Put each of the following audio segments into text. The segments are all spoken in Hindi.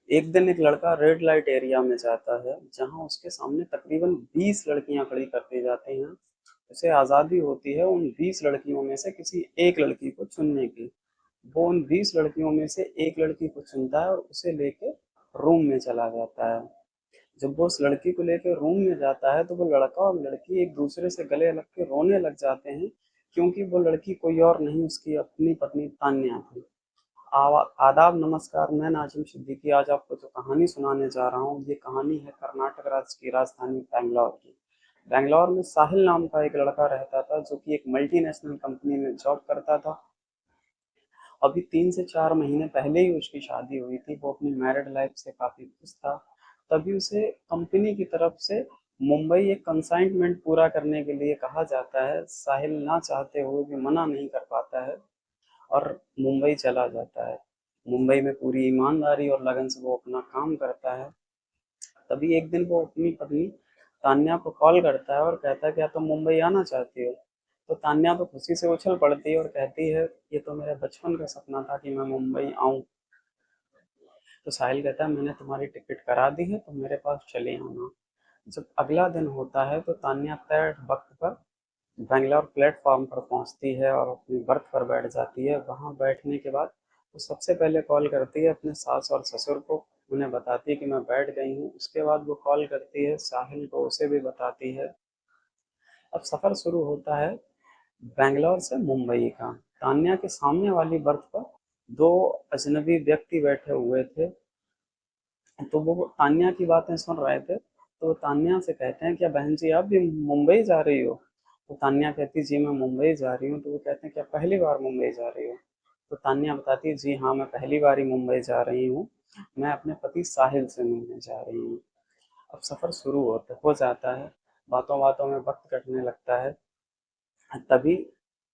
एक दिन एक लड़का रेड लाइट एरिया में जाता है जहां उसके सामने तकरीबन 20 लड़कियां खड़ी कर दी जाती हैं। उसे आज़ादी होती है उन 20 लड़कियों में से किसी एक लड़की को चुनने की। वो उन 20 लड़कियों में से एक लड़की को चुनता है और उसे लेके रूम में चला जाता है। जब वो उस लड़की को लेकर रूम में जाता है तो वो लड़का और लड़की एक दूसरे से गले लग के रोने लग जाते हैं, क्योंकि वो लड़की कोई और नहीं, उसकी अपनी पत्नी तान्या थी। आदाब नमस्कार, मैं नाजिम सिद्दीकी आज आपको जो कहानी सुनाने जा रहा हूँ, ये कहानी है कर्नाटक राज्य की राजधानी बैंगलोर की। बैंगलोर में साहिल नाम का एक लड़का रहता था जो कि एक मल्टीनेशनल कंपनी में जॉब करता था। अभी 3 से 4 महीने पहले ही उसकी शादी हुई थी। वो अपनी मैरिड लाइफ से काफी खुश था। तभी उसे कंपनी की तरफ से मुंबई एक कंसाइनमेंट पूरा करने के लिए कहा जाता है। साहिल ना चाहते हुए भी मना नहीं कर पाता है और मुंबई चला जाता है। मुंबई में पूरी ईमानदारी और लगन से वो अपना काम करता है। तभी एक दिन वो अपनी पत्नी तान्या को कॉल करता है और कहता है क्या तुम मुंबई आना चाहती हो। तो तान्या तो खुशी से उछल पड़ती है और कहती है ये तो मेरे बचपन का सपना था कि मैं मुंबई आऊं। तो साहिल कहता है मैंने तुम्हारी टिकट करा दी है, तुम मेरे पास चले आना। जब अगला दिन होता है तो तान्या तय वक्त पर बैंगलोर प्लेटफॉर्म पर पहुंचती है और अपनी बर्थ पर बैठ जाती है। वहां बैठने के बाद वो सबसे पहले कॉल करती है अपने सास और ससुर को। उन्हें बताती है कि मैं बैठ गई हूँ। उसके बाद वो कॉल करती है साहिल को, उसे भी बताती है। अब सफर शुरू होता है बैंगलोर से मुंबई का। तान्या के सामने वाली बर्थ पर दो अजनबी व्यक्ति बैठे हुए थे। तो वो तान्या की बातें सुन रहे थे। तो वो तान्या से कहते हैं क्या बहन जी आप भी मुंबई जा रही हो। तो तान्या कहती जी मैं मुंबई जा रही हूँ। तो वो कहते हैं क्या पहली बार मुंबई जा रही हो। तो तान्या बताती है जी हाँ मैं पहली बार ही मुंबई जा रही हूँ। मैं अपने पति साहिल से मिलने जा रही हूँ। अब सफ़र शुरू होता हो जाता है। बातों बातों में वक्त कटने लगता है। तभी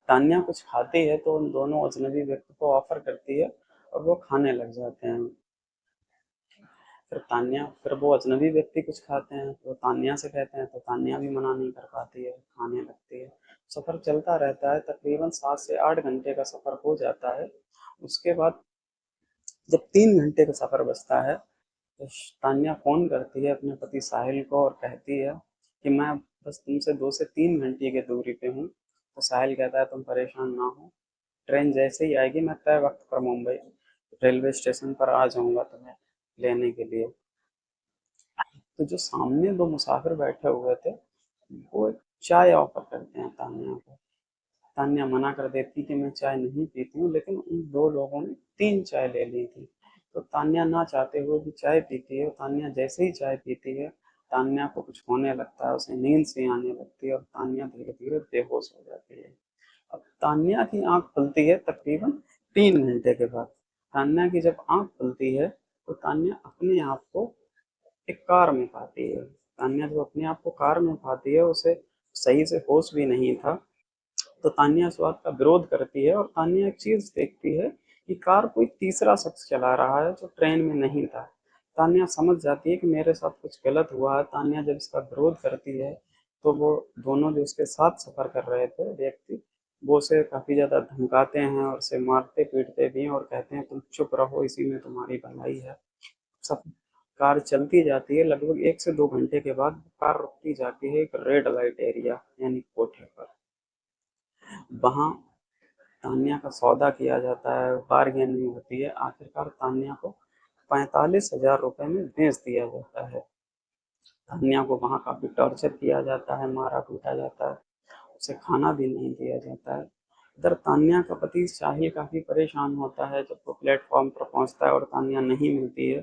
तान्या कुछ खाती है तो उन दोनों अजनबी व्यक्ति को ऑफर करती है और वो खाने लग जाते हैं। फिर वो अजनबी व्यक्ति कुछ खाते हैं तो तान्या से कहते हैं तो तान्या भी मना नहीं कर पाती है, खाने लगती है। सफ़र चलता रहता है, तकरीबन 7 से 8 घंटे का सफ़र हो जाता है। उसके बाद जब 3 घंटे का सफ़र बचता है तो तान्या फ़ोन करती है अपने पति साहिल को और कहती है कि मैं बस तुमसे 2 से 3 घंटे की दूरी पे हूँ। तो साहिल कहता है तुम परेशान ना हो, ट्रेन जैसे ही आएगी मैं तय वक्त पर मुंबई रेलवे स्टेशन पर आ जाऊंगा तुम्हें लेने के लिए। तो जो सामने दो मुसाफिर बैठे हुए थे वो एक चाय ऑफर करते हैं तान्या को। तान्या मना कर देती कि मैं चाय नहीं पीती हूँ, लेकिन उन दो लोगों ने 3 चाय ले ली थी। तो तान्या ना चाहते हुए भी चाय पीती है। तान्या जैसे ही चाय पीती है तान्या को कुछ होने लगता है, उसे नींद सी आने लगती है और तान्या धीरे धीरे बेहोश हो जाती है। अब तान्या की आंख खुलती है तकरीबन 3 घंटे के बाद। तान्या की जब आंख खुलती है तो तान्या अपने आप को एक कार में पाती है। तान्या जब अपने आप को कार में पाती है उसे सही से होश भी नहीं था। तो तान्या इस बात का विरोध करती है और तान्या एक चीज देखती है कि कार कोई तीसरा शख्स चला रहा है जो ट्रेन में नहीं था। तान्या समझ जाती है कि मेरे साथ कुछ गलत हुआ है। तान्या जब इसका विरोध करती है तो वो दोनों जो उसके साथ सफर कर रहे थे व्यक्ति वो उसे काफी ज्यादा धमकाते हैं और उसे मारते पीटते भी हैं और कहते हैं तुम चुप रहो, इसी में तुम्हारी भलाई है। सब कार चलती जाती है। लगभग 1 से 2 घंटे के बाद कार रुकती जाती है एक रेड लाइट एरिया यानी कोठे पर। वहां तान्या का सौदा किया जाता है, बारगेनिंग होती है। आखिरकार तान्या को 45,000 रुपए में बेच दिया जाता है। तान्या को वहां काफी टॉर्चर किया जाता है, मारा पीटा जाता है, उसे खाना भी नहीं दिया जाता है। इधर तान्या का पति शाहिल काफी परेशान होता है जब वो प्लेटफॉर्म पर पहुंचता है और तान्या नहीं मिलती है।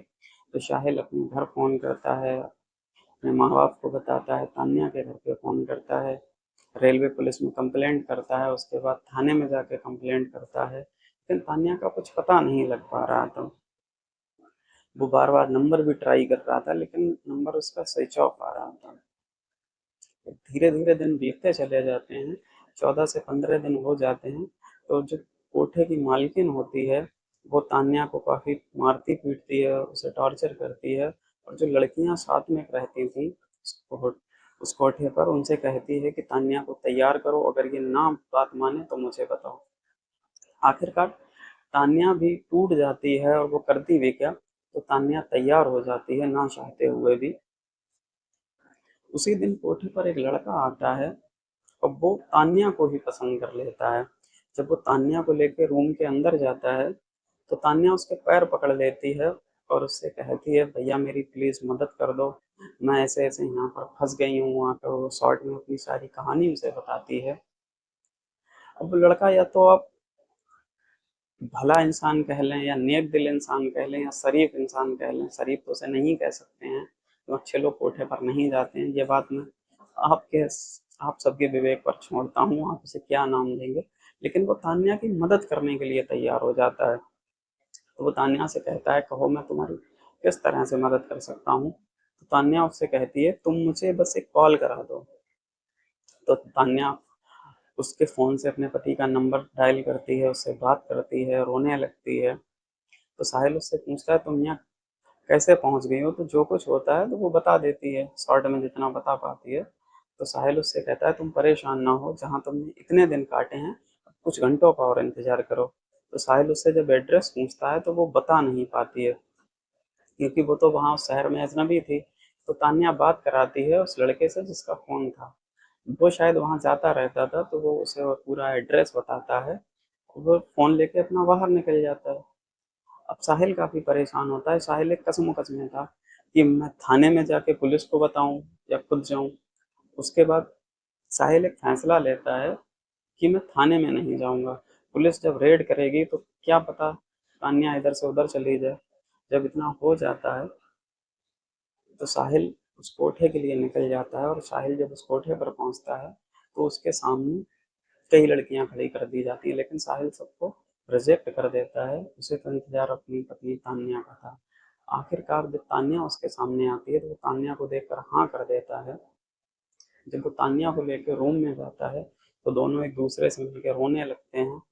तो शाहिल अपने घर फोन करता है, अपने माँ बाप को बताता है, तान्या के घर पे फोन करता है, रेलवे पुलिस में कंप्लेंट करता है, उसके बाद थाने में जाके कंप्लेंट करता है। लेकिन तान्या का कुछ पता नहीं लग पा रहा था। वो बार बार नंबर भी ट्राई कर रहा था लेकिन नंबर उसका स्विच ऑफ आ रहा था। धीरे धीरे दिन बीतते चले जाते हैं। 14 से 15 दिन हो जाते हैं। तो जो कोठे की मालकिन होती है वो तान्या को काफी मारती पीटती है, उसे टॉर्चर करती है। और जो लड़कियां साथ में रहती थी उस कोठे पर, उनसे कहती है कि तान्या को तैयार करो, अगर ये ना बात माने तो मुझे बताओ। आखिरकार तान्या भी टूट जाती है और वो करती भी क्या, तो तान्या तैयार हो जाती है ना चाहते हुए भी। उसी दिन कोठी पर एक लड़का आता है और वो तान्या को ही पसंद कर लेता है। जब वो तान्या को लेके रूम के अंदर जाता है तो तान्या उसके पैर पकड़ लेती है और उससे कहती है, भैया मेरी प्लीज मदद कर दो, मैं ऐसे ऐसे यहाँ पर फंस गई हूँ। वहाँ पर वो शॉर्ट में अपनी सारी कहानी उसे बताती है। अब वो लड़का या तो आप भला इंसान कह लें या नेक दिल इंसान कह लें या शरीफ इंसान कह लें, शरीफ तो उसे नहीं कह सकते हैं, तो अच्छे लोग कोठे पर नहीं जाते हैं, ये बात मैं आपके आप सबके विवेक पर छोड़ता हूँ, आप उसे क्या नाम देंगे। लेकिन वो तान्या की मदद करने के लिए तैयार हो जाता है। तो वो तान्या से कहता है, कहो मैं तुम्हारी किस तरह से मदद कर सकता हूँ। तो तान्या उससे कहती है, तुम मुझे बस एक कॉल करा दो। तो तान्या उसके फ़ोन से अपने पति का नंबर डायल करती है, उससे बात करती है, रोने लगती है। तो साहिल उससे पूछता है, तुम यहाँ कैसे पहुंच गई हो। तो जो कुछ होता है तो वो बता देती है, शॉर्ट में जितना बता पाती है। तो साहिल उससे कहता है, तुम परेशान ना हो, जहाँ तुमने इतने दिन काटे हैं कुछ घंटों का और इंतजार करो। तो साहिल उससे जब एड्रेस पूछता है तो वो बता नहीं पाती है, क्योंकि वो तो वहाँ उस शहर में अजनबी थी। तो तान्या बात कराती है उस लड़के से जिसका फ़ोन था। वो शायद वहाँ जाता रहता था, तो वो उसे वो पूरा एड्रेस बताता है। वो फ़ोन लेके अपना बाहर निकल जाता है। अब साहिल काफ़ी परेशान होता है। साहिल एक कशमकश में था कि मैं थाने में जाके पुलिस को बताऊं या खुद जाऊं। उसके बाद साहिल एक फैसला लेता है कि मैं थाने में नहीं जाऊंगा। पुलिस जब रेड करेगी तो क्या पता तान्या इधर से उधर चली जाए। जब इतना हो जाता है तो साहिल उस कोठे के लिए निकल जाता है, और साहिल जब उस कोठे पर पहुंचता है तो उसके सामने कई लड़कियां खड़ी कर दी जाती हैं, लेकिन साहिल सबको रिजेक्ट कर देता है। उसे तो इंतजार अपनी पत्नी तान्या का था। आखिरकार जब तान्या उसके सामने आती है तो वो तान्या को देखकर हाँ कर देता है। जब वो तान्या को लेकर रूम में जाता है तो दोनों एक दूसरे से मिलकर रोने लगते हैं।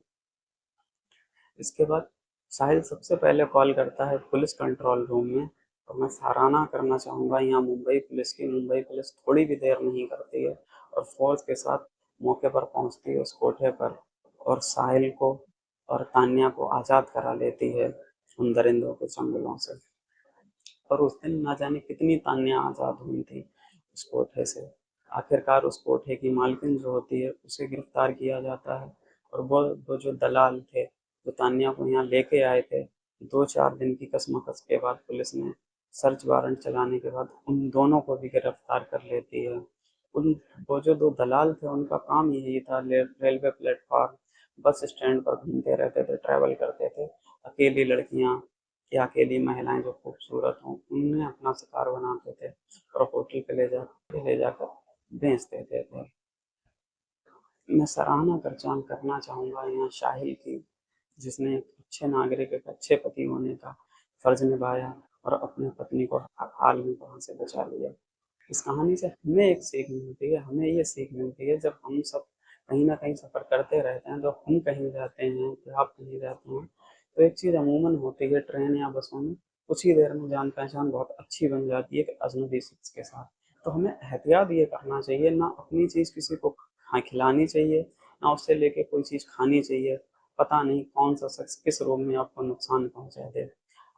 इसके बाद साहिल सबसे पहले कॉल करता है पुलिस कंट्रोल रूम में। और मैं सराहना करना चाहूँगा यहाँ मुंबई पुलिस की। मुंबई पुलिस थोड़ी भी देर नहीं करती है और फोर्स के साथ मौके पर पहुँचती है उस कोठे पर, और साहिल को और तान्या को आज़ाद करा लेती है उन दरिंदों के चंगुलों से। और उस दिन ना जाने कितनी तान्या आज़ाद हुई थी उस कोठे से। आखिरकार उस कोठे की मालकिन जो होती है उसे गिरफ्तार किया जाता है। और वो जो दलाल थे जो तान्या को यहाँ लेके आए थे, 2-4 दिन की कशमकश के बाद पुलिस ने सर्च वारंट चलाने के बाद उन दोनों को भी गिरफ्तार कर लेती है। उन वो जो दो दलाल थे उनका काम यही था, रेलवे प्लेटफॉर्म बस स्टैंड पर घूमते रहते थे, ट्रैवल करते थे। अकेली लड़कियां या अकेली महिलाएं जो खूबसूरत हों उन्हें अपना शिकार बनाते थे और होटल पे ले जाकर बेच देते थे। मैं सराहना करना चाहूँगा यहाँ शाहिल की, जिसने एक अच्छे नागरिक, एक अच्छे पति होने का फर्ज निभाया और अपनी पत्नी को हाल में वहाँ से बचा लिया। इस कहानी से हमें एक सीख मिलती है, हमें ये सीख मिलती है, जब हम सब कहीं ना कहीं सफ़र करते रहते हैं, जब हम कहीं जाते हैं या आप कहीं जाते हैं, तो एक चीज़ अमूमन होती है ट्रेन या बसों में, कुछ ही देर में जान पहचान बहुत अच्छी बन जाती है एक अजनबी शख्स के साथ। तो हमें एहतियात ये करना चाहिए, ना अपनी चीज़ किसी को खिलानी चाहिए, ना उससे लेके कोई चीज़ खानी चाहिए। पता नहीं कौन सा शख्स किस रोग में आपको नुकसान पहुंचा दे।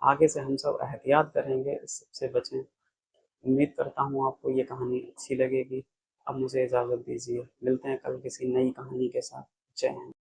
आगे से हम सब एहतियात करेंगे, इस सबसे बचें। उम्मीद करता हूँ आपको ये कहानी अच्छी लगेगी। अब मुझे इजाज़त दीजिए, मिलते हैं कल किसी नई कहानी के साथ। जय हिंद।